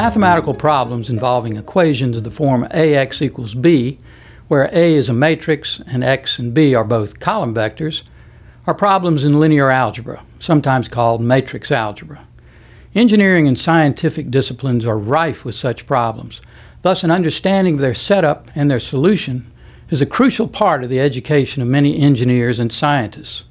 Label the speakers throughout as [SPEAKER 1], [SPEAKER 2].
[SPEAKER 1] Mathematical problems involving equations of the form ax equals b, where A is a matrix and x and b are both column vectors, are problems in linear algebra, sometimes called matrix algebra. Engineering and scientific disciplines are rife with such problems. Thus, an understanding of their setup and their solution is a crucial part of the education of many engineers and scientists.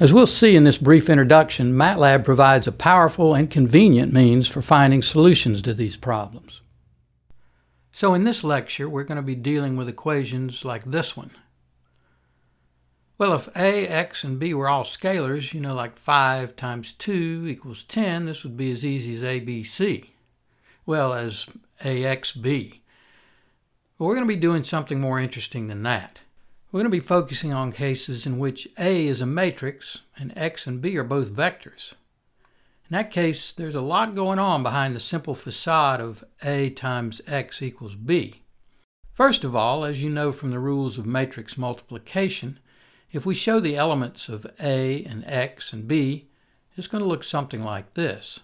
[SPEAKER 1] As we'll see in this brief introduction, MATLAB provides a powerful and convenient means for finding solutions to these problems. So in this lecture, we're going to be dealing with equations like this one. Well, if a, x, and b were all scalars, like 5 times 2 equals 10, this would be as easy as ABC. Well, as AXB. But we're going to be doing something more interesting than that. We're going to be focusing on cases in which A is a matrix and x and b are both vectors. In that case, there's a lot going on behind the simple facade of A times x equals b. First of all, as you know from the rules of matrix multiplication, if we show the elements of A and x and b, it's going to look something like this.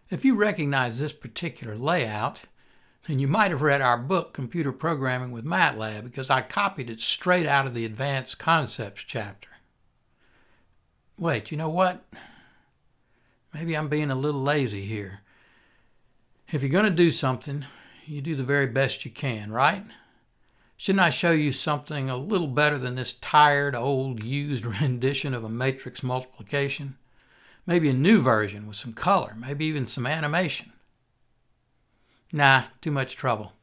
[SPEAKER 1] If you recognize this particular layout, then you might have read our book, Computer Programming with MATLAB, because I copied it straight out of the Advanced Concepts chapter. Wait, you know what? Maybe I'm being a little lazy here. If you're going to do something, you do the very best you can, right? Shouldn't I show you something a little better than this tired, old, used rendition of a matrix multiplication? Maybe a new version with some color, maybe even some animation. Nah, too much trouble.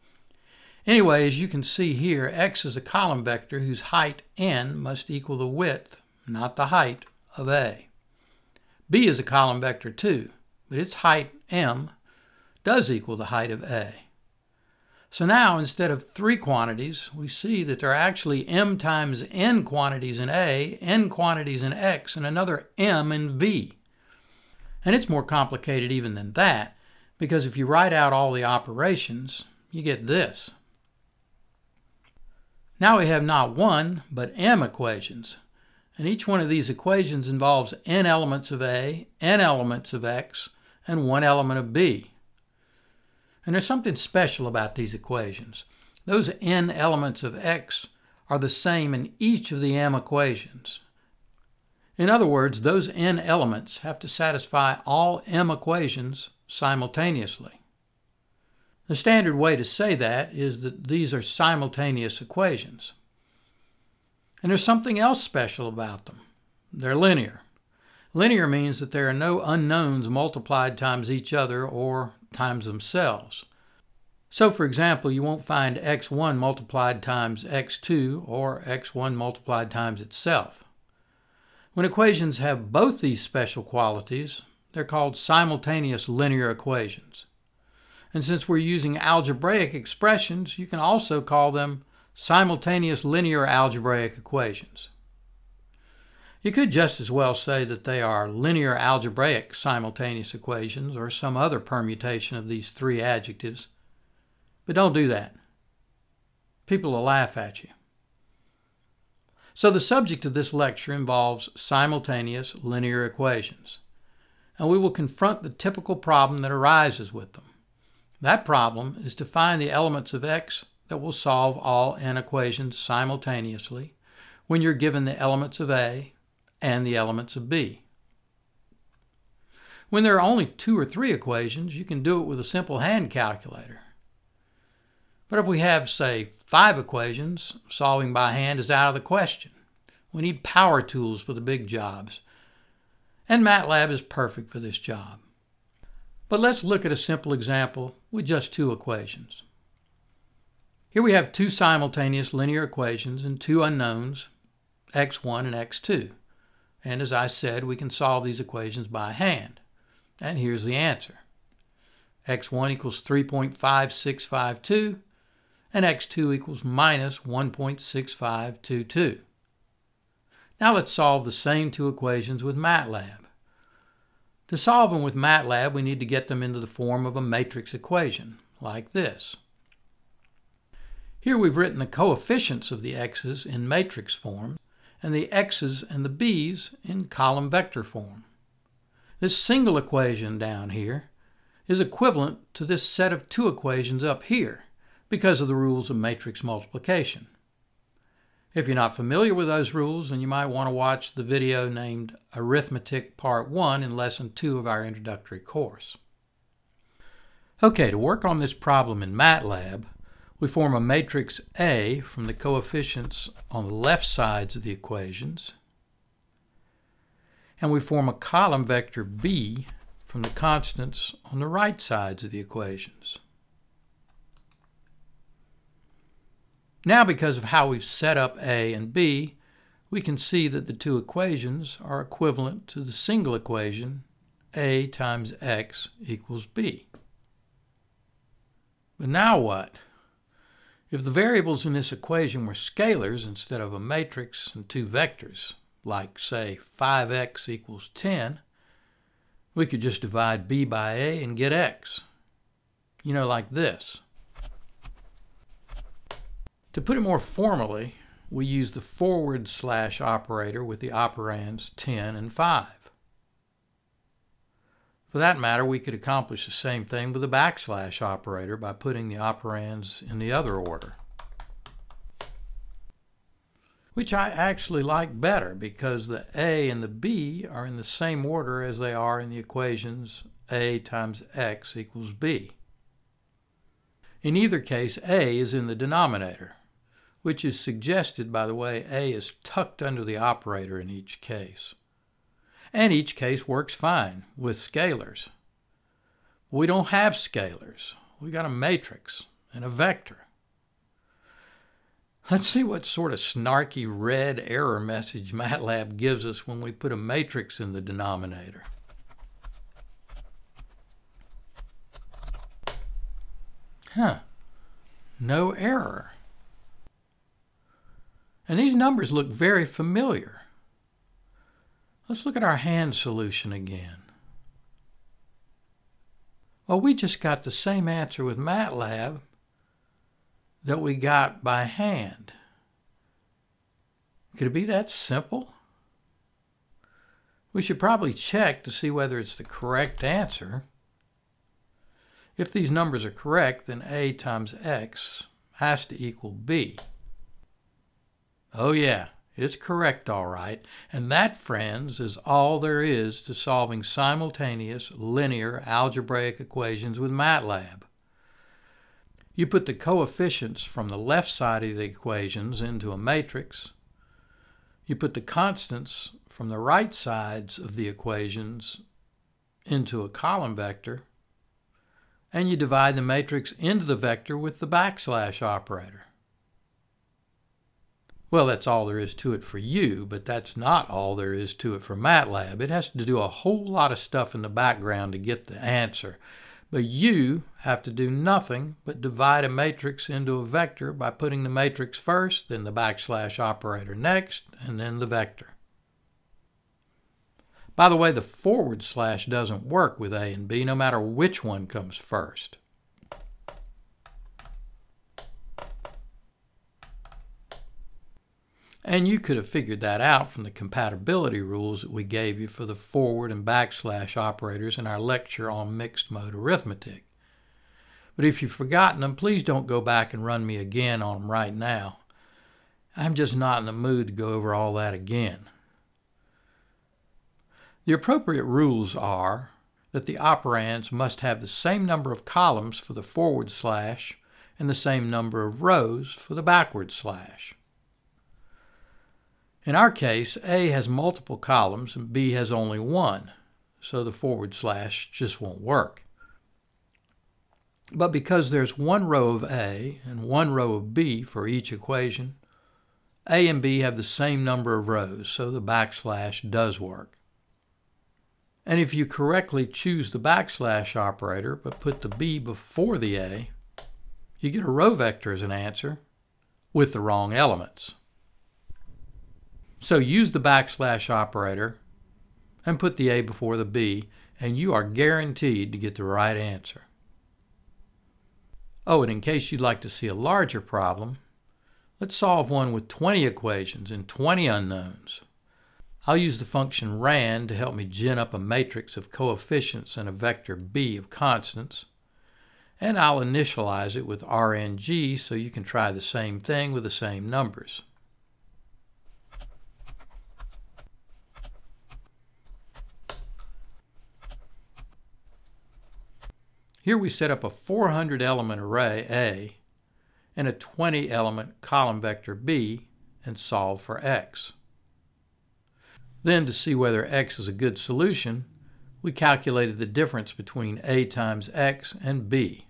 [SPEAKER 1] Anyway, as you can see here, x is a column vector whose height n must equal the width, not the height, of A. B is a column vector too, but its height m does equal the height of A. So now, instead of 3 quantities, we see that there are actually m times n quantities in A, n quantities in x, and another m in B. And it's more complicated even than that, because if you write out all the operations, you get this. Now we have not one, but m equations. And each one of these equations involves n elements of A, n elements of x, and 1 element of b. And there's something special about these equations. Those n elements of x are the same in each of the m equations. In other words, those n elements have to satisfy all m equations simultaneously. The standard way to say that is that these are simultaneous equations. And there's something else special about them. They're linear. Linear means that there are no unknowns multiplied times each other or times themselves. So, for example, you won't find x1 multiplied times x2 or x1 multiplied times itself. When equations have both these special qualities, they're called simultaneous linear equations. And since we're using algebraic expressions, you can also call them simultaneous linear algebraic equations. You could just as well say that they are linear algebraic simultaneous equations or some other permutation of these 3 adjectives. But don't do that. People will laugh at you. So the subject of this lecture involves simultaneous linear equations. And we will confront the typical problem that arises with them. That problem is to find the elements of x that will solve all n equations simultaneously when you're given the elements of A and the elements of B. When there are only 2 or 3 equations, you can do it with a simple hand calculator. But if we have, say, 5 equations, solving by hand is out of the question. We need power tools for the big jobs. And MATLAB is perfect for this job. But let's look at a simple example with just 2 equations. Here we have 2 simultaneous linear equations and 2 unknowns, x1 and x2. And as I said, we can solve these equations by hand. And here's the answer. x1 equals 3.5652 and x2 equals minus 1.6522. Now let's solve the same 2 equations with MATLAB. To solve them with MATLAB, we need to get them into the form of a matrix equation, like this. Here we've written the coefficients of the x's in matrix form, and the x's and the b's in column vector form. This single equation down here is equivalent to this set of two equations up here because of the rules of matrix multiplication. If you're not familiar with those rules, then you might want to watch the video named Arithmetic Part 1 in Lesson 2 of our introductory course. Okay, to work on this problem in MATLAB, we form a matrix A from the coefficients on the left sides of the equations, and we form a column vector B from the constants on the right sides of the equations. Now, because of how we've set up A and B, we can see that the two equations are equivalent to the single equation A times X equals B. But now what? If the variables in this equation were scalars instead of a matrix and two vectors, like, say, 5x equals 10, we could just divide B by A and get X. You know, like this. To put it more formally, we use the forward slash operator with the operands 10 and 5. For that matter, we could accomplish the same thing with the backslash operator by putting the operands in the other order, which I actually like better because the A and the B are in the same order as they are in the equations A times X equals B. In either case, A is in the denominator, which is suggested by the way A is tucked under the operator in each case. And each case works fine with scalars. We don't have scalars. We got a matrix and a vector. Let's see what sort of snarky red error message MATLAB gives us when we put a matrix in the denominator. No error. And these numbers look very familiar. Let's look at our hand solution again. Well, we just got the same answer with MATLAB that we got by hand. Could it be that simple? We should probably check to see whether it's the correct answer. If these numbers are correct, then A times X has to equal B. Oh yeah, it's correct all right. And that, friends, is all there is to solving simultaneous linear algebraic equations with MATLAB. You put the coefficients from the left side of the equations into a matrix. You put the constants from the right sides of the equations into a column vector. And you divide the matrix into the vector with the backslash operator. Well, that's all there is to it for you, but that's not all there is to it for MATLAB. It has to do a whole lot of stuff in the background to get the answer. But you have to do nothing but divide a matrix into a vector by putting the matrix first, then the backslash operator next, and then the vector. By the way, the forward slash doesn't work with A and B, no matter which one comes first. And you could have figured that out from the compatibility rules that we gave you for the forward and backslash operators in our lecture on mixed mode arithmetic. But if you've forgotten them, please don't go back and run me again on them right now. I'm just not in the mood to go over all that again. The appropriate rules are that the operands must have the same number of columns for the forward slash and the same number of rows for the backward slash. In our case, A has multiple columns and B has only one, so the forward slash just won't work. But because there's one row of A and one row of B for each equation, A and B have the same number of rows, so the backslash does work. And if you correctly choose the backslash operator but put the B before the A, you get a row vector as an answer with the wrong elements. So use the backslash operator and put the A before the B, and you are guaranteed to get the right answer. Oh, and in case you'd like to see a larger problem, let's solve one with 20 equations and 20 unknowns. I'll use the function rand to help me gin up a matrix of coefficients and a vector b of constants, and I'll initialize it with RNG so you can try the same thing with the same numbers. Here we set up a 400-element array A and a 20-element column vector B and solve for x. Then, to see whether x is a good solution, we calculated the difference between A times x and B,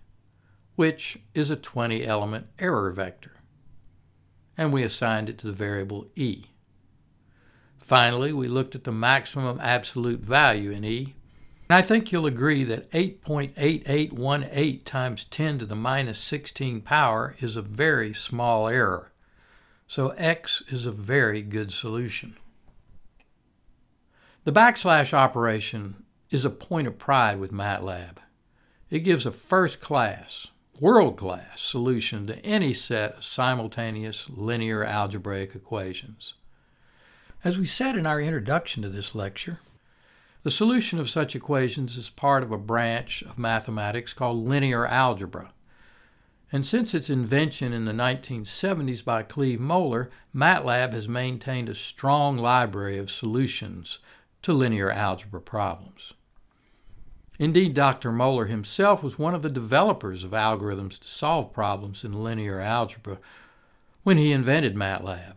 [SPEAKER 1] which is a 20-element error vector, and we assigned it to the variable e. Finally, we looked at the maximum absolute value in e, and I think you'll agree that 8.8818 times 10 to the minus 16 power is a very small error, so x is a very good solution. The backslash operation is a point of pride with MATLAB. It gives a first-class, world-class solution to any set of simultaneous linear algebraic equations. As we said in our introduction to this lecture, the solution of such equations is part of a branch of mathematics called linear algebra. And since its invention in the 1970s by Cleve Moeller, MATLAB has maintained a strong library of solutions to linear algebra problems. Indeed, Dr. Moeller himself was one of the developers of algorithms to solve problems in linear algebra when he invented MATLAB,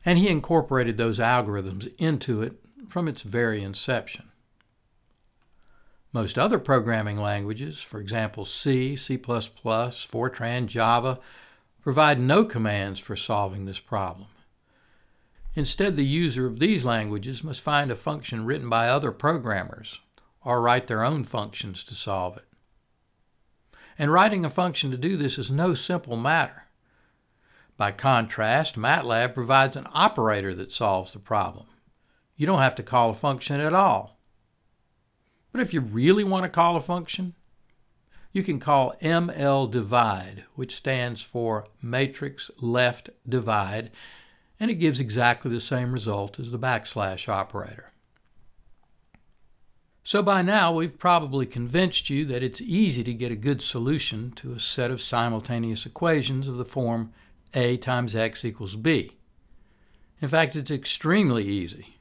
[SPEAKER 1] and he incorporated those algorithms into it from its very inception. Most other programming languages, for example C, C++, Fortran, Java, provide no commands for solving this problem. Instead, the user of these languages must find a function written by other programmers or write their own functions to solve it. And writing a function to do this is no simple matter. By contrast, MATLAB provides an operator that solves the problem. You don't have to call a function at all. But if you really want to call a function, you can call mldivide, which stands for matrix left divide, and it gives exactly the same result as the backslash operator. So by now, we've probably convinced you that it's easy to get a good solution to a set of simultaneous equations of the form A times x equals b. In fact, it's extremely easy.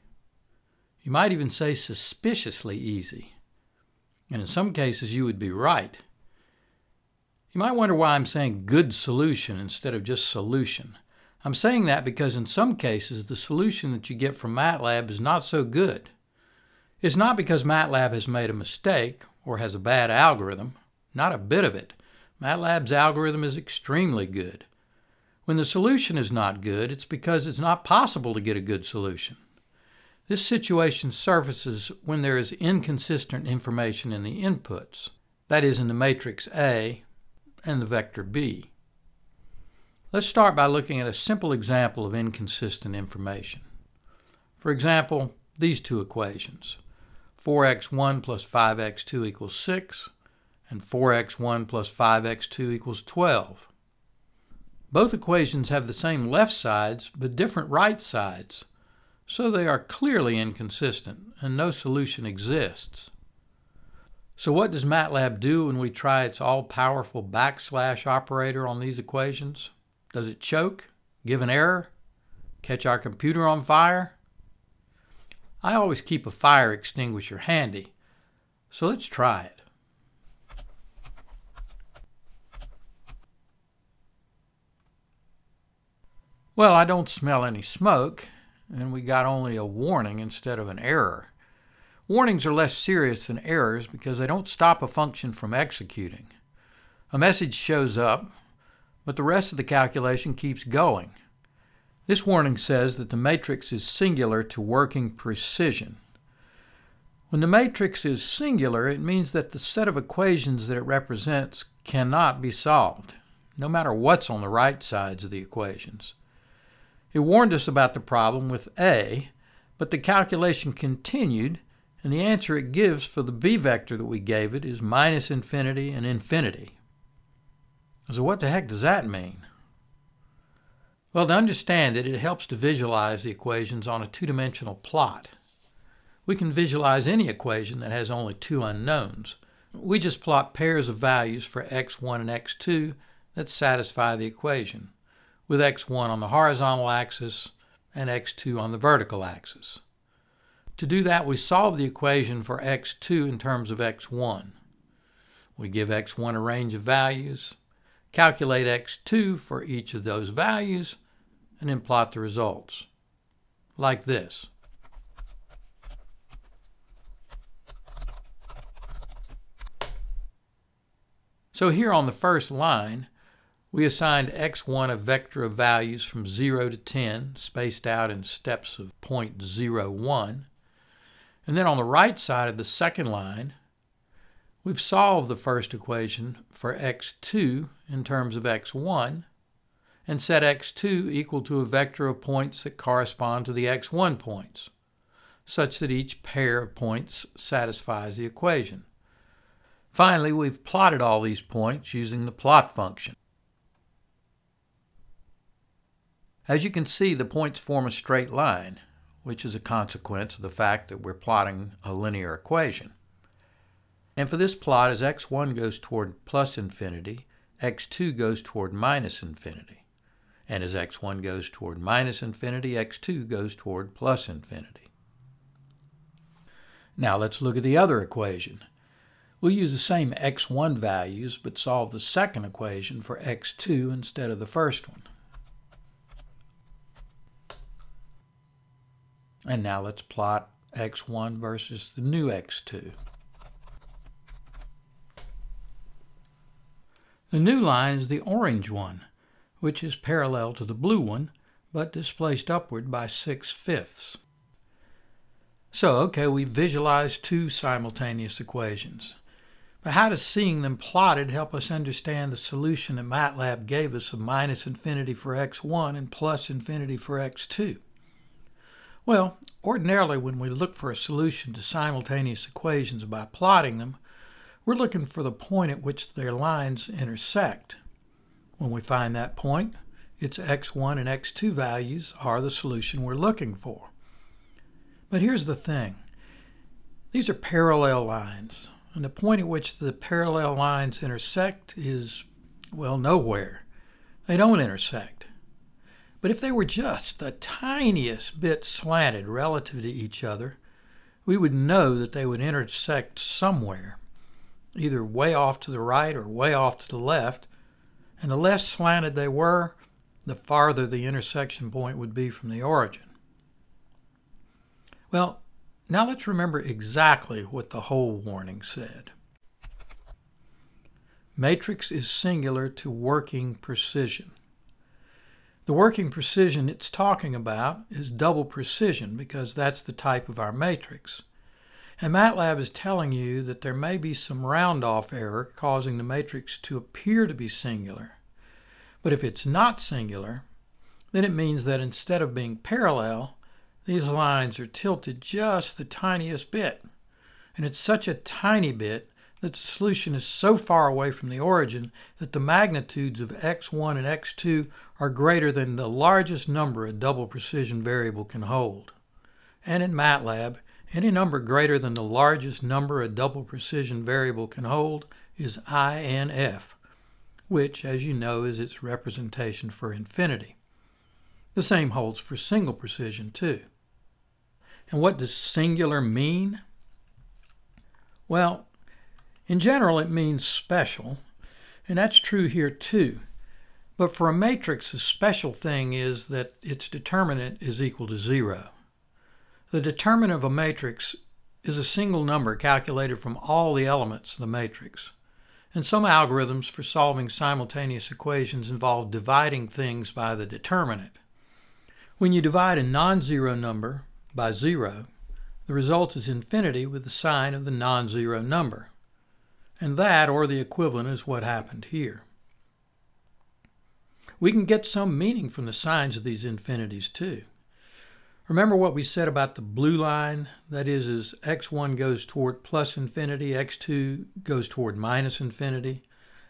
[SPEAKER 1] You might even say suspiciously easy. And in some cases, you would be right. You might wonder why I'm saying good solution instead of just solution. I'm saying that because in some cases, the solution that you get from MATLAB is not so good. It's not because MATLAB has made a mistake or has a bad algorithm. Not a bit of it. MATLAB's algorithm is extremely good. When the solution is not good, it's because it's not possible to get a good solution. This situation surfaces when there is inconsistent information in the inputs, that is, in the matrix A and the vector B. Let's start by looking at a simple example of inconsistent information. For example, these two equations, 4x1 plus 5x2 equals 6, and 4x1 plus 5x2 equals 12. Both equations have the same left sides, but different right sides, so they are clearly inconsistent, and no solution exists. So what does MATLAB do when we try its all-powerful backslash operator on these equations? Does it choke? Give an error? Catch our computer on fire? I always keep a fire extinguisher handy, so let's try it. Well, I don't smell any smoke, and we got only a warning instead of an error. Warnings are less serious than errors because they don't stop a function from executing. A message shows up, but the rest of the calculation keeps going. This warning says that the matrix is singular to working precision. When the matrix is singular, it means that the set of equations that it represents cannot be solved, no matter what's on the right sides of the equations. It warned us about the problem with A, but the calculation continued, and the answer it gives for the B vector that we gave it is minus infinity and infinity. So what the heck does that mean? Well, to understand it, it helps to visualize the equations on a two-dimensional plot. We can visualize any equation that has only two unknowns. We just plot pairs of values for x1 and x2 that satisfy the equation, with x1 on the horizontal axis and x2 on the vertical axis. To do that, we solve the equation for x2 in terms of x1. We give x1 a range of values, calculate x2 for each of those values, and then plot the results, like this. So here on the first line, we assigned x1 a vector of values from 0 to 10, spaced out in steps of 0.01. And then on the right side of the second line, we've solved the first equation for x2 in terms of x1 and set x2 equal to a vector of points that correspond to the x1 points, such that each pair of points satisfies the equation. Finally, we've plotted all these points using the plot function. As you can see, the points form a straight line, which is a consequence of the fact that we're plotting a linear equation. And for this plot, as x1 goes toward plus infinity, x2 goes toward minus infinity. And as x1 goes toward minus infinity, x2 goes toward plus infinity. Now let's look at the other equation. We'll use the same x1 values, but solve the second equation for x2 instead of the first one. And now let's plot x1 versus the new x2. The new line is the orange one, which is parallel to the blue one, but displaced upward by 6/5. So, we visualized two simultaneous equations. But how does seeing them plotted help us understand the solution that MATLAB gave us of minus infinity for x1 and plus infinity for x2? Well, ordinarily when we look for a solution to simultaneous equations by plotting them, we're looking for the point at which their lines intersect. When we find that point, its x1 and x2 values are the solution we're looking for. But here's the thing. These are parallel lines, and the point at which the parallel lines intersect is, well, nowhere. They don't intersect. But if they were just the tiniest bit slanted relative to each other, we would know that they would intersect somewhere, either way off to the right or way off to the left, and the less slanted they were, the farther the intersection point would be from the origin. Well, now let's remember exactly what the whole warning said. Matrix is singular to working precision. The working precision it's talking about is double precision because that's the type of our matrix. And MATLAB is telling you that there may be some round-off error causing the matrix to appear to be singular. But if it's not singular, then it means that instead of being parallel, these lines are tilted just the tiniest bit. And it's such a tiny bit that the solution is so far away from the origin that the magnitudes of x1 and x2 are greater than the largest number a double precision variable can hold. And in MATLAB, any number greater than the largest number a double precision variable can hold is INF, which, as you know, is its representation for infinity. The same holds for single precision, too. And what does singular mean? Well, in general, it means special, and that's true here, too. But for a matrix, the special thing is that its determinant is equal to 0. The determinant of a matrix is a single number calculated from all the elements of the matrix. And some algorithms for solving simultaneous equations involve dividing things by the determinant. When you divide a non-zero number by 0, the result is infinity with the sign of the non-zero number. And that, or the equivalent, is what happened here. We can get some meaning from the signs of these infinities, too. Remember what we said about the blue line? That is, as x1 goes toward plus infinity, x2 goes toward minus infinity.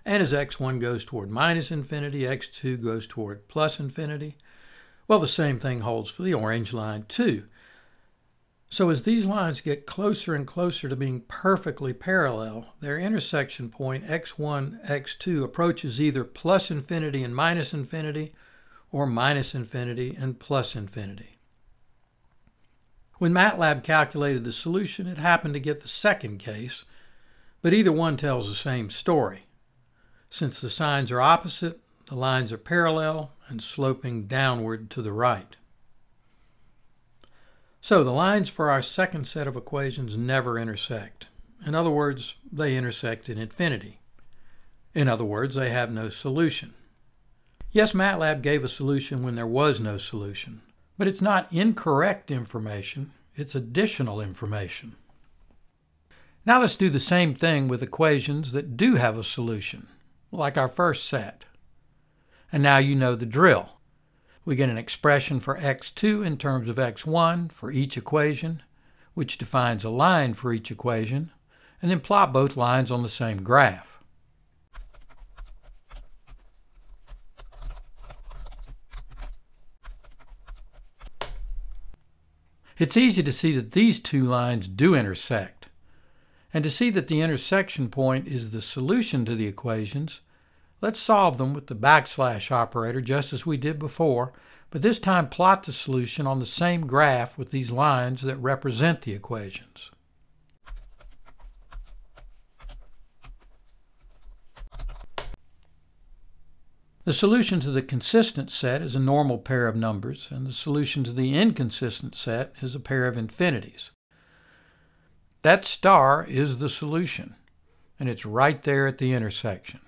[SPEAKER 1] And as x1 goes toward minus infinity, x2 goes toward plus infinity. Well, the same thing holds for the orange line too. So as these lines get closer and closer to being perfectly parallel, their intersection point x1, x2 approaches either plus infinity and minus infinity, or minus infinity and plus infinity. When MATLAB calculated the solution, it happened to get the second case, but either one tells the same story. Since the signs are opposite, the lines are parallel and sloping downward to the right. So the lines for our second set of equations never intersect. In other words, they intersect in infinity. In other words, they have no solution. Yes, MATLAB gave a solution when there was no solution, but it's not incorrect information, it's additional information. Now let's do the same thing with equations that do have a solution, like our first set. And now you know the drill. We get an expression for x2 in terms of x1 for each equation, which defines a line for each equation, and then plot both lines on the same graph. It's easy to see that these two lines do intersect. And to see that the intersection point is the solution to the equations, let's solve them with the backslash operator just as we did before, but this time plot the solution on the same graph with these lines that represent the equations. The solution to the consistent set is a normal pair of numbers, and the solution to the inconsistent set is a pair of infinities. That star is the solution, and it's right there at the intersection.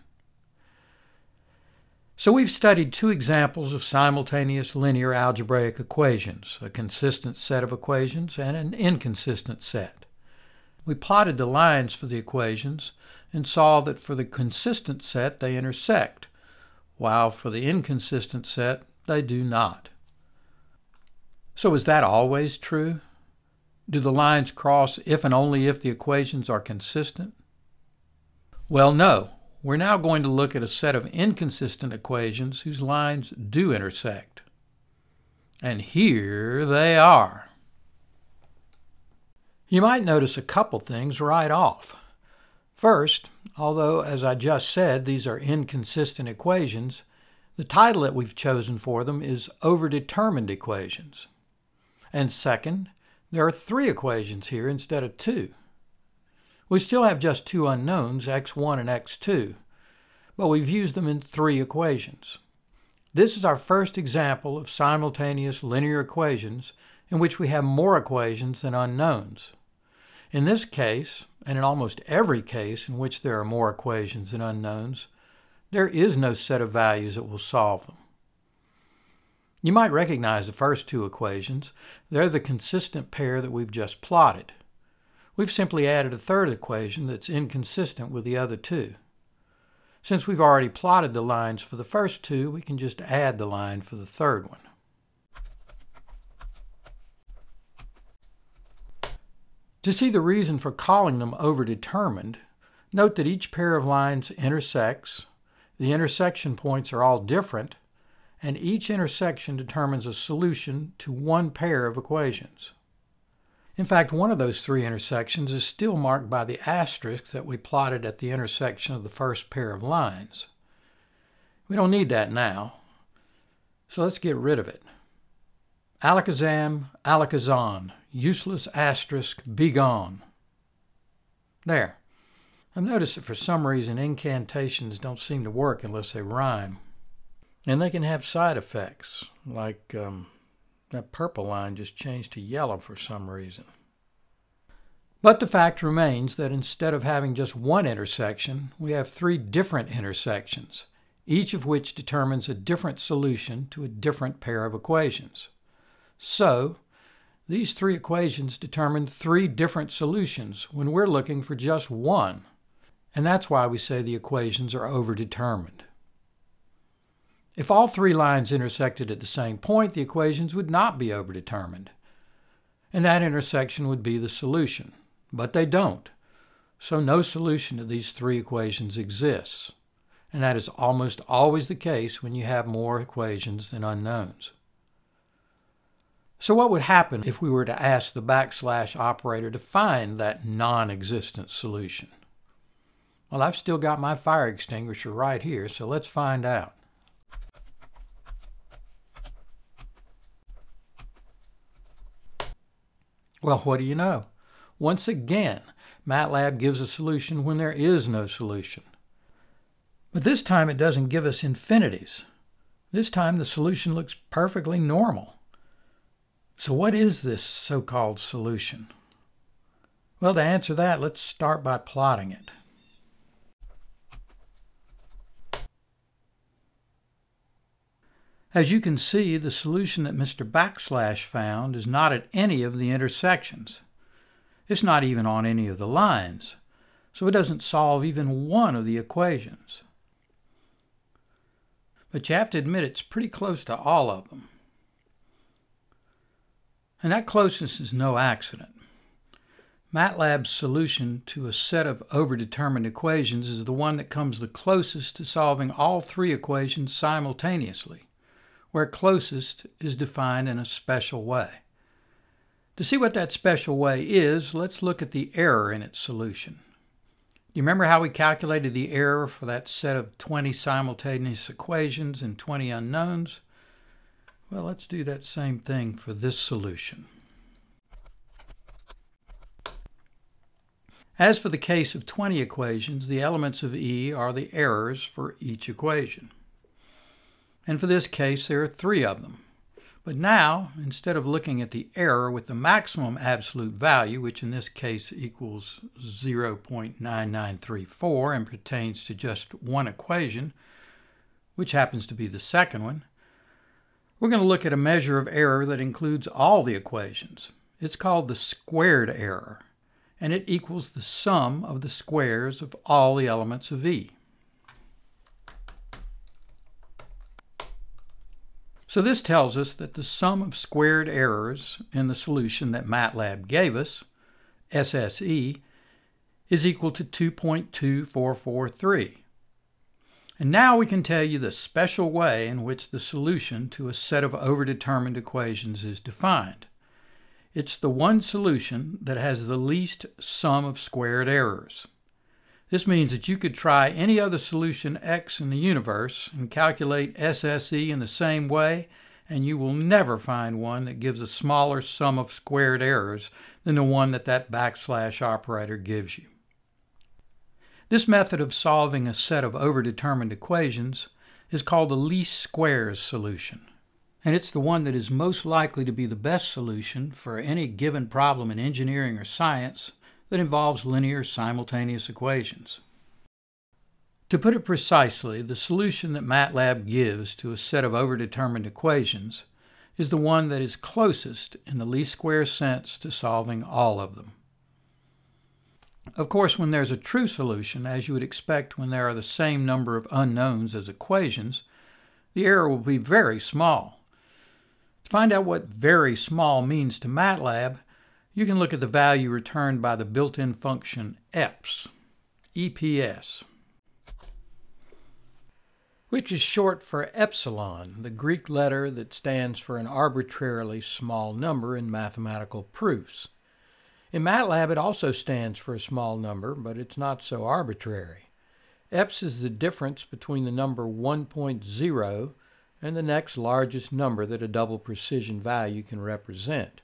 [SPEAKER 1] So we've studied two examples of simultaneous linear algebraic equations, a consistent set of equations and an inconsistent set. We plotted the lines for the equations and saw that for the consistent set they intersect, while for the inconsistent set they do not. So is that always true? Do the lines cross if and only if the equations are consistent? Well, no. We're now going to look at a set of inconsistent equations whose lines do intersect. And here they are. You might notice a couple things right off. First, although, as I just said, these are inconsistent equations, the title that we've chosen for them is Overdetermined Equations. And second, there are 3 equations here instead of 2. We still have just 2 unknowns, x1 and x2, but we've used them in 3 equations. This is our first example of simultaneous linear equations in which we have more equations than unknowns. In this case, and in almost every case in which there are more equations than unknowns, there is no set of values that will solve them. You might recognize the first 2 equations. They're the consistent pair that we've just plotted. We've simply added a third equation that's inconsistent with the other 2. Since we've already plotted the lines for the first 2, we can just add the line for the third one. To see the reason for calling them overdetermined, note that each pair of lines intersects, the intersection points are all different, and each intersection determines a solution to one pair of equations. In fact, one of those 3 intersections is still marked by the asterisk that we plotted at the intersection of the first pair of lines. We don't need that now, so let's get rid of it. Alakazam, alakazam, useless asterisk, be gone. There. I've noticed that for some reason incantations don't seem to work unless they rhyme. And they can have side effects, like that purple line just changed to yellow for some reason. But the fact remains that instead of having just one intersection, we have 3 different intersections, each of which determines a different solution to a different pair of equations. So, these 3 equations determine 3 different solutions when we're looking for just one. And that's why we say the equations are overdetermined. If all 3 lines intersected at the same point, the equations would not be overdetermined. And that intersection would be the solution. But they don't. So no solution to these 3 equations exists. and that is almost always the case when you have more equations than unknowns. So what would happen if we were to ask the backslash operator to find that non-existent solution? Well, I've still got my fire extinguisher right here, so let's find out. Well, what do you know? Once again, MATLAB gives a solution when there is no solution. But this time it doesn't give us infinities. This time the solution looks perfectly normal. So what is this so-called solution? Well, to answer that, let's start by plotting it. As you can see, the solution that Mr. Backslash found is not at any of the intersections. It's not even on any of the lines, so it doesn't solve even one of the equations. But you have to admit it's pretty close to all of them. And that closeness is no accident. MATLAB's solution to a set of overdetermined equations is the one that comes the closest to solving all three equations simultaneously, where closest is defined in a special way. To see what that special way is, let's look at the error in its solution. You remember how we calculated the error for that set of 20 simultaneous equations and 20 unknowns? Well, let's do that same thing for this solution. As for the case of 20 equations, the elements of E are the errors for each equation. And for this case, there are 3 of them. But now, instead of looking at the error with the maximum absolute value, which in this case equals 0.9934 and pertains to just one equation, which happens to be the second one, we're going to look at a measure of error that includes all the equations. It's called the squared error, and it equals the sum of the squares of all the elements of E. So this tells us that the sum of squared errors in the solution that MATLAB gave us, SSE, is equal to 2.2443. And now we can tell you the special way in which the solution to a set of overdetermined equations is defined. It's the one solution that has the least sum of squared errors. This means that you could try any other solution X in the universe and calculate SSE in the same way, and you will never find one that gives a smaller sum of squared errors than the one that backslash operator gives you. This method of solving a set of overdetermined equations is called the least squares solution, and it's the one that is most likely to be the best solution for any given problem in engineering or science that involves linear simultaneous equations. To put it precisely, the solution that MATLAB gives to a set of overdetermined equations is the one that is closest in the least square sense to solving all of them. Of course, when there's a true solution, as you would expect when there are the same number of unknowns as equations, the error will be very small. To find out what very small means to MATLAB, you can look at the value returned by the built-in function EPS, which is short for epsilon, the Greek letter that stands for an arbitrarily small number in mathematical proofs. In MATLAB, it also stands for a small number, but it's not so arbitrary. Eps is the difference between the number 1.0 and the next largest number that a double precision value can represent.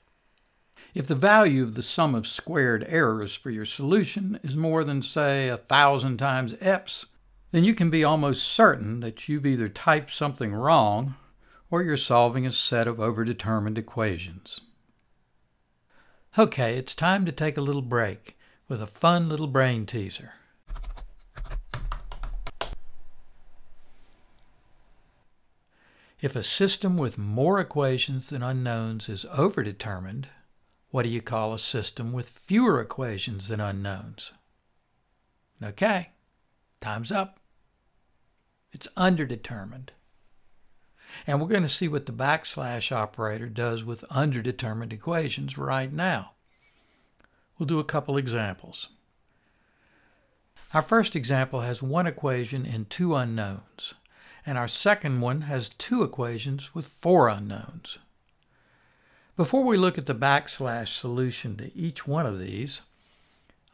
[SPEAKER 1] If the value of the sum of squared errors for your solution is more than, say, 1,000 times eps, then you can be almost certain that you've either typed something wrong or you're solving a set of overdetermined equations. Okay, it's time to take a little break with a fun little brain teaser. If a system with more equations than unknowns is overdetermined, what do you call a system with fewer equations than unknowns? Okay, time's up. It's underdetermined. And we're going to see what the backslash operator does with underdetermined equations right now. We'll do a couple examples. Our first example has one equation and two unknowns, and our second one has two equations with four unknowns. Before we look at the backslash solution to each one of these,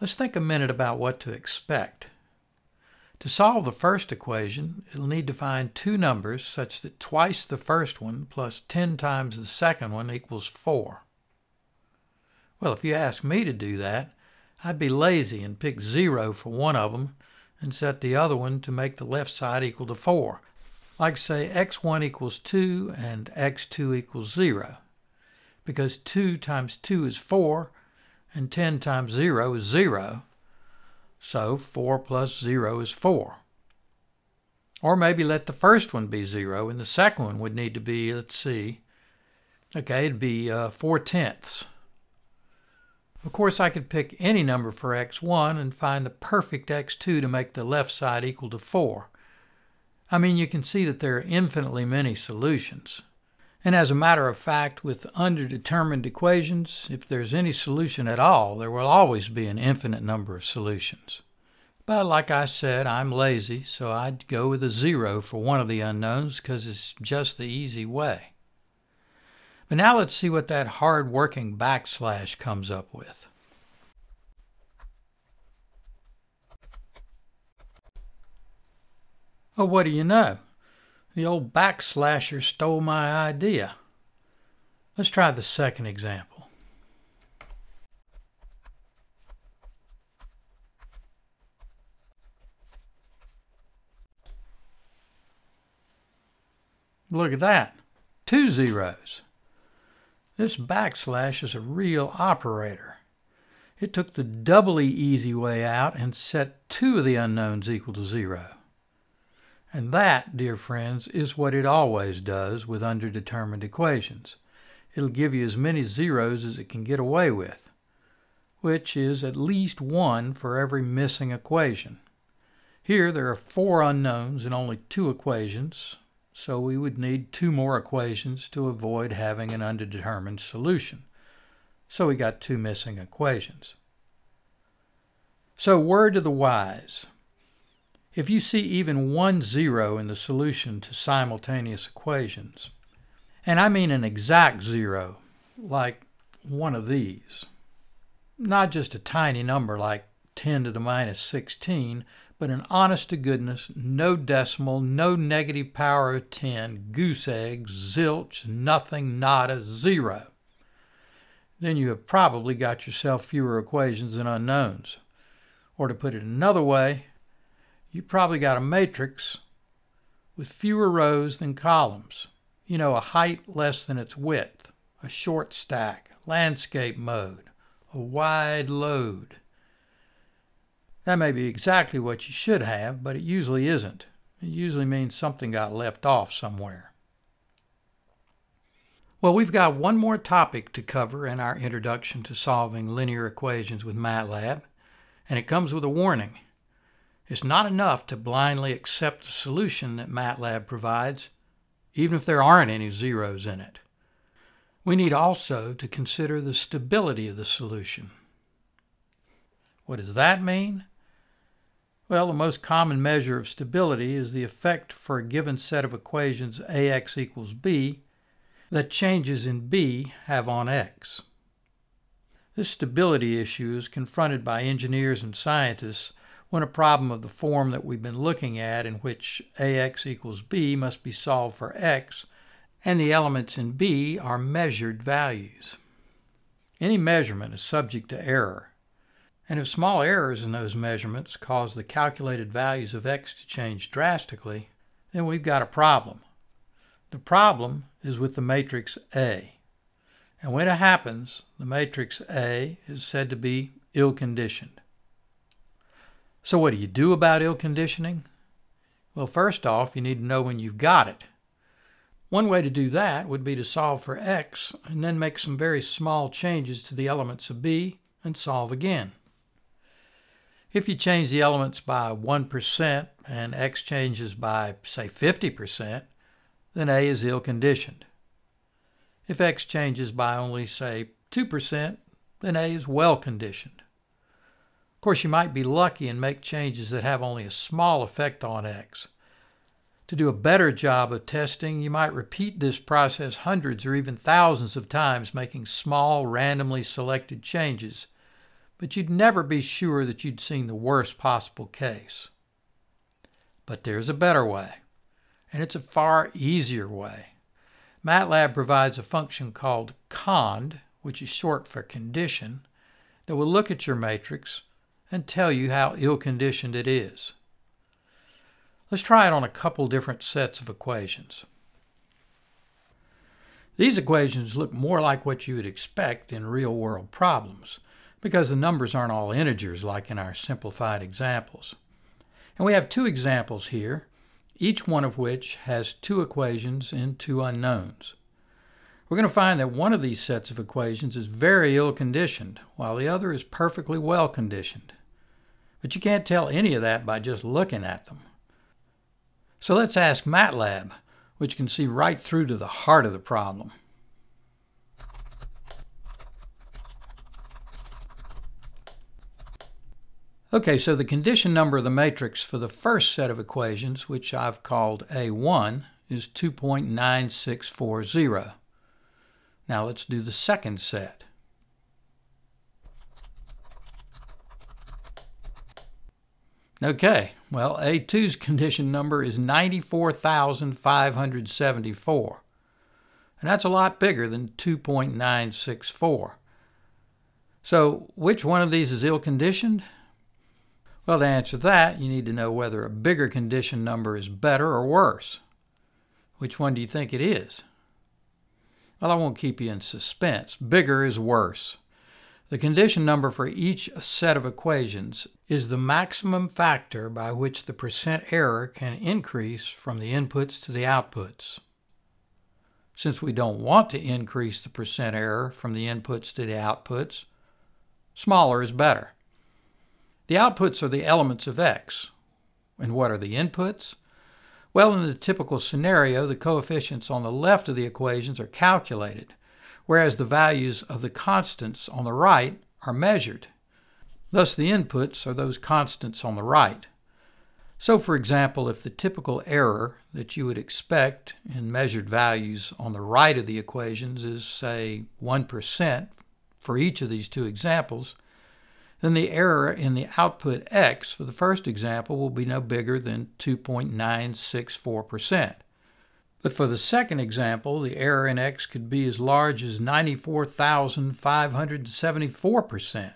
[SPEAKER 1] let's think a minute about what to expect. To solve the first equation, it'll need to find two numbers such that twice the first one plus 10 times the second one equals 4. Well, if you ask me to do that, I'd be lazy and pick 0 for one of them and set the other one to make the left side equal to 4. Like say x1 equals 2 and x2 equals 0. Because 2 times 2 is 4 and 10 times 0 is 0. So 4 plus 0 is 4. Or maybe let the first one be 0 and the second one would need to be, let's see, okay, it'd be 4/10. Of course, I could pick any number for x1 and find the perfect x2 to make the left side equal to 4. I mean, you can see that there are infinitely many solutions. And as a matter of fact, with underdetermined equations, if there's any solution at all, there will always be an infinite number of solutions. But like I said, I'm lazy, so I'd go with a 0 for one of the unknowns because it's just the easy way. But now let's see what that hard-working backslash comes up with. Oh, what do you know? The old backslasher stole my idea. Let's try the second example. Look at that, 2 zeros. This backslash is a real operator. It took the doubly easy way out and set two of the unknowns equal to 0. And that, dear friends, is what it always does with underdetermined equations. It'll give you as many zeros as it can get away with, which is at least one for every missing equation. Here there are 4 unknowns and only 2 equations, so we would need 2 more equations to avoid having an undetermined solution. So we got 2 missing equations. So word to the wise. If you see even one 0 in the solution to simultaneous equations, and I mean an exact 0, like one of these, not just a tiny number like 10 to the minus 16, but an honest-to-goodness, no decimal, no negative power of 10, goose egg, zilch, nothing, nada, 0. Then you have probably got yourself fewer equations than unknowns. Or to put it another way, you probably got a matrix with fewer rows than columns. You know, a height less than its width, a short stack, landscape mode, a wide load. That may be exactly what you should have, but it usually isn't. It usually means something got left off somewhere. Well, we've got one more topic to cover in our introduction to solving linear equations with MATLAB, and it comes with a warning. It's not enough to blindly accept the solution that MATLAB provides, even if there aren't any zeros in it. We need also to consider the stability of the solution. What does that mean? Well, the most common measure of stability is the effect for a given set of equations ax equals b that changes in b have on x. This stability issue is confronted by engineers and scientists when a problem of the form that we've been looking at, in which ax equals b must be solved for x, and the elements in b are measured values. Any measurement is subject to error, and if small errors in those measurements cause the calculated values of x to change drastically, then we've got a problem. The problem is with the matrix A. And when it happens, the matrix A is said to be ill-conditioned. So what do you do about ill-conditioning? Well, first off, you need to know when you've got it. One way to do that would be to solve for x and then make some very small changes to the elements of b and solve again. If you change the elements by 1% and x changes by, say, 50%, then A is ill-conditioned. If x changes by only, say, 2%, then A is well-conditioned. Of course, you might be lucky and make changes that have only a small effect on x. To do a better job of testing, you might repeat this process hundreds or even thousands of times, making small, randomly selected changes, but you'd never be sure that you'd seen the worst possible case. But there's a better way, and it's a far easier way. MATLAB provides a function called cond, which is short for condition, that will look at your matrix and tell you how ill-conditioned it is. Let's try it on a couple different sets of equations. These equations look more like what you would expect in real-world problems, because the numbers aren't all integers like in our simplified examples. And we have two examples here, each one of which has two equations and two unknowns. We're going to find that one of these sets of equations is very ill-conditioned, while the other is perfectly well-conditioned. But you can't tell any of that by just looking at them. So let's ask MATLAB, which can see right through to the heart of the problem. Okay, so the condition number of the matrix for the first set of equations, which I've called A1, is 2.9640. Now let's do the second set. Okay, well, A2's condition number is 94,574, and that's a lot bigger than 2.964. So which one of these is ill-conditioned? Well, to answer that, you need to know whether a bigger condition number is better or worse. Which one do you think it is? Well, I won't keep you in suspense. Bigger is worse. The condition number for each set of equations is the maximum factor by which the percent error can increase from the inputs to the outputs. Since we don't want to increase the percent error from the inputs to the outputs, smaller is better. The outputs are the elements of x. And what are the inputs? Well, in the typical scenario, the coefficients on the left of the equations are calculated, whereas the values of the constants on the right are measured. Thus, the inputs are those constants on the right. So, for example, if the typical error that you would expect in measured values on the right of the equations is, say, 1% for each of these two examples, then the error in the output x for the first example will be no bigger than 2.964%. But for the second example, the error in x could be as large as 94,574%.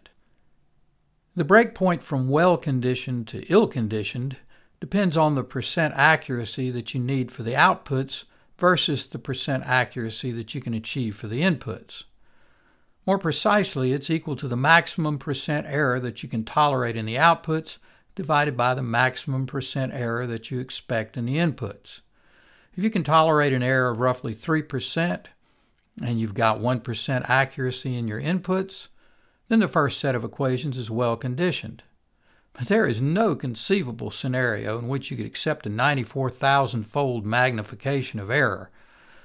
[SPEAKER 1] The breakpoint from well-conditioned to ill-conditioned depends on the percent accuracy that you need for the outputs versus the percent accuracy that you can achieve for the inputs. More precisely, it's equal to the maximum percent error that you can tolerate in the outputs divided by the maximum percent error that you expect in the inputs. If you can tolerate an error of roughly 3% and you've got 1% accuracy in your inputs, then the first set of equations is well conditioned. But there is no conceivable scenario in which you could accept a 94,000-fold magnification of error,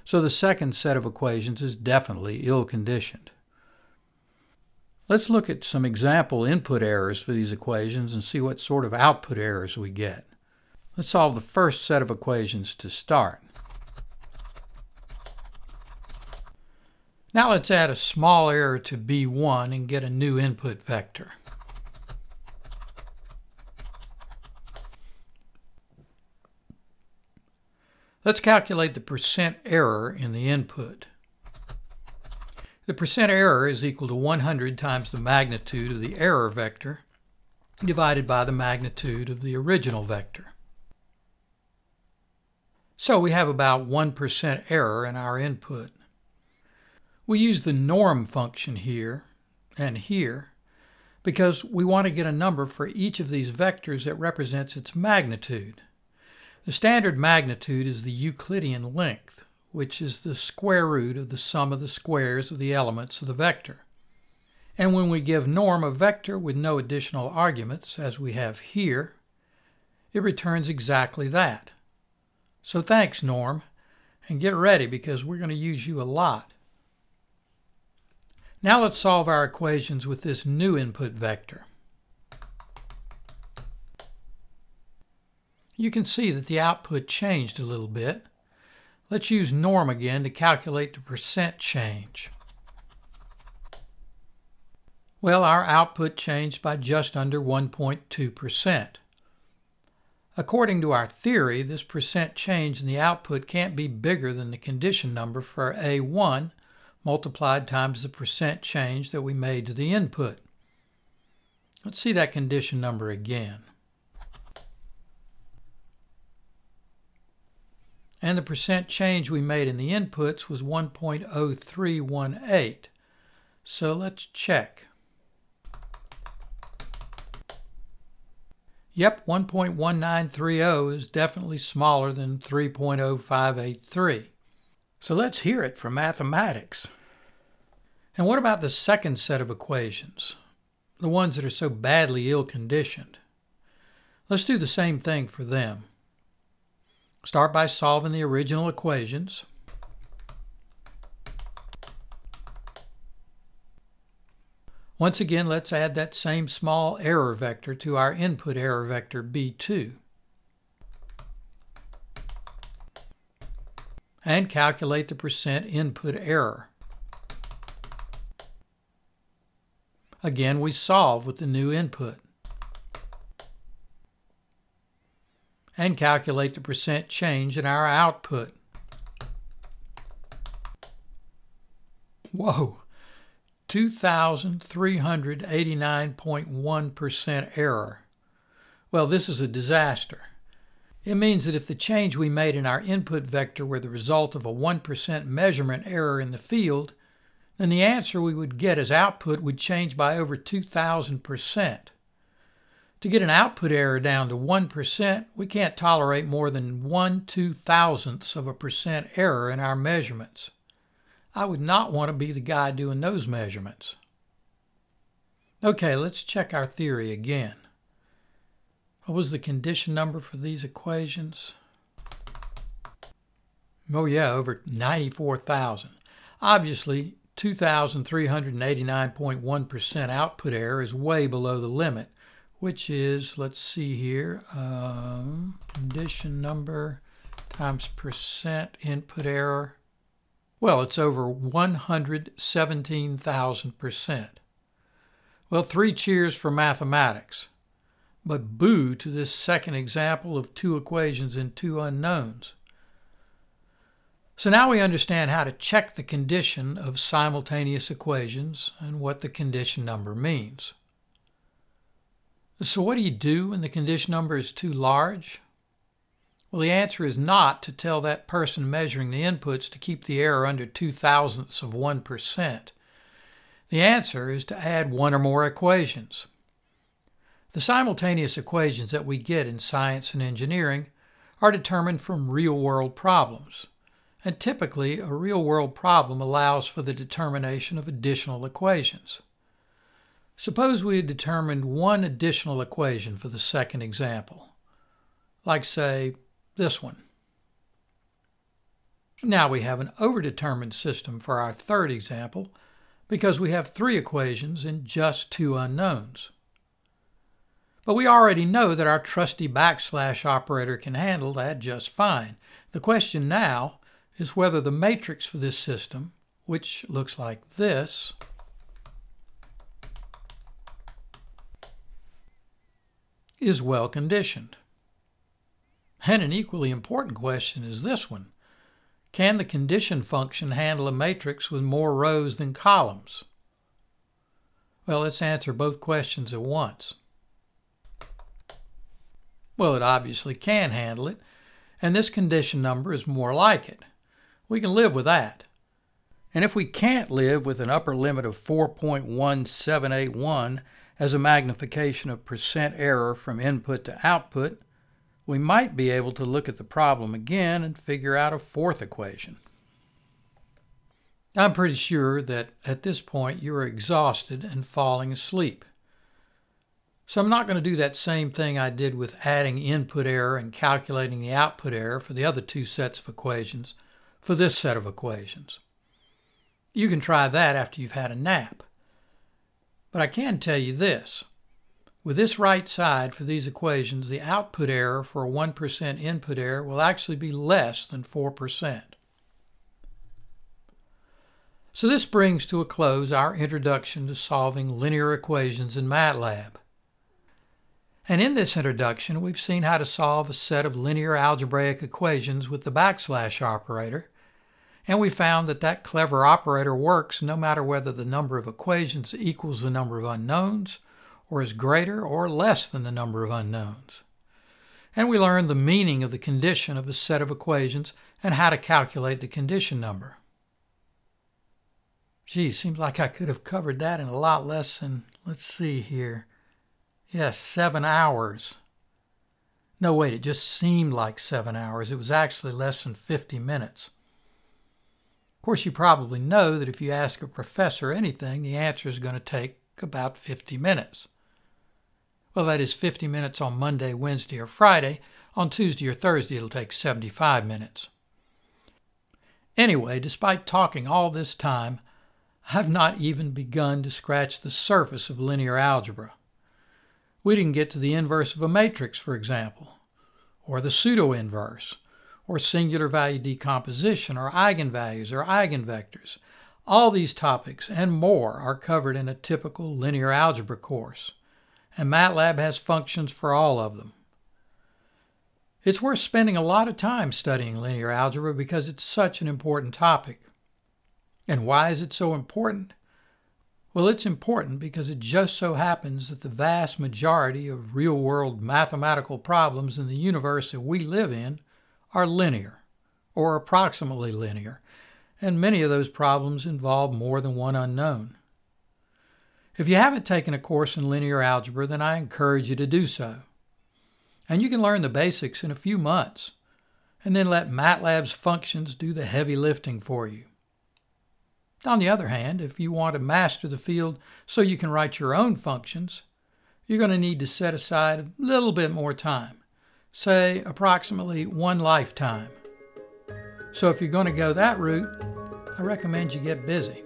[SPEAKER 1] so the second set of equations is definitely ill-conditioned. Let's look at some example input errors for these equations and see what sort of output errors we get. Let's solve the first set of equations to start. Now let's add a small error to B1 and get a new input vector. Let's calculate the percent error in the input. The percent error is equal to 100 times the magnitude of the error vector divided by the magnitude of the original vector. So we have about 1% error in our input. We use the norm function here and here because we want to get a number for each of these vectors that represents its magnitude. The standard magnitude is the Euclidean length, which is the square root of the sum of the squares of the elements of the vector. And when we give norm a vector with no additional arguments, as we have here, it returns exactly that. So thanks, norm, and get ready because we're going to use you a lot. Now let's solve our equations with this new input vector. You can see that the output changed a little bit. Let's use norm again to calculate the percent change. Well, our output changed by just under 1.2%. According to our theory, this percent change in the output can't be bigger than the condition number for A1 multiplied times the percent change that we made to the input. Let's see that condition number again. And the percent change we made in the inputs was 1.0318. So let's check. Yep, 1.1930 is definitely smaller than 3.0583. So let's hear it for mathematics. And what about the second set of equations? The ones that are so badly ill-conditioned. Let's do the same thing for them. Start by solving the original equations. Once again, let's add that same small error vector to our input error vector B2. And calculate the percent input error. Again, we solve with the new input. And calculate the percent change in our output. Whoa! 2,389.1% error. Well, this is a disaster. It means that if the change we made in our input vector were the result of a 1% measurement error in the field, then the answer we would get as output would change by over 2,000%. To get an output error down to 1%, we can't tolerate more than 1/2000th% error in our measurements. I would not want to be the guy doing those measurements. Okay, let's check our theory again. What was the condition number for these equations? Oh yeah, over 94,000. Obviously, 2,389.1% output error is way below the limit, which is, let's see here, condition number times percent input error. Well, it's over 117,000%. Well, 3 cheers for mathematics. But boo to this second example of 2 equations and 2 unknowns. So now we understand how to check the condition of simultaneous equations and what the condition number means. So what do you do when the condition number is too large? Well, the answer is not to tell that person measuring the inputs to keep the error under 0.002%. The answer is to add 1 or more equations. The simultaneous equations that we get in science and engineering are determined from real-world problems. And typically, a real-world problem allows for the determination of additional equations. Suppose we had determined 1 additional equation for the second example, like, say, this one. Now we have an overdetermined system for our third example because we have 3 equations and just 2 unknowns. But we already know that our trusty backslash operator can handle that just fine. The question now is whether the matrix for this system, which looks like this, is well conditioned. And an equally important question is this one. Can the condition function handle a matrix with more rows than columns? Well, let's answer both questions at once. Well, it obviously can handle it, and this condition number is more like it. We can live with that. And if we can't live with an upper limit of 4.1781 as a magnification of percent error from input to output, we might be able to look at the problem again and figure out a 4th equation. I'm pretty sure that at this point you are exhausted and falling asleep. So I'm not going to do that same thing I did with adding input error and calculating the output error for the other 2 sets of equations for this set of equations. You can try that after you've had a nap. But I can tell you this. With this right side for these equations, the output error for a 1% input error will actually be less than 4%. So this brings to a close our introduction to solving linear equations in MATLAB. And in this introduction, we've seen how to solve a set of linear algebraic equations with the backslash operator, and we found that that clever operator works no matter whether the number of equations equals the number of unknowns, or is greater or less than the number of unknowns. And we learned the meaning of the condition of a set of equations and how to calculate the condition number. Gee, seems like I could have covered that in a lot less than, let's see here. Yes, 7 hours. No, wait, it just seemed like 7 hours. It was actually less than 50 minutes. Of course, you probably know that if you ask a professor anything, the answer is going to take about 50 minutes. Well, that is 50 minutes on Monday, Wednesday, or Friday. On Tuesday or Thursday, it'll take 75 minutes. Anyway, despite talking all this time, I've not even begun to scratch the surface of linear algebra. We didn't get to the inverse of a matrix, for example, or the pseudo-inverse, or singular value decomposition, or eigenvalues, or eigenvectors. All these topics and more are covered in a typical linear algebra course, and MATLAB has functions for all of them. It's worth spending a lot of time studying linear algebra because it's such an important topic. And why is it so important? Well, it's important because it just so happens that the vast majority of real-world mathematical problems in the universe that we live in are linear, or approximately linear, and many of those problems involve more than one unknown. If you haven't taken a course in linear algebra, then I encourage you to do so. And you can learn the basics in a few months, and then let MATLAB's functions do the heavy lifting for you. On the other hand, if you want to master the field so you can write your own functions, you're going to need to set aside a little bit more time, say approximately 1 lifetime. So if you're going to go that route, I recommend you get busy.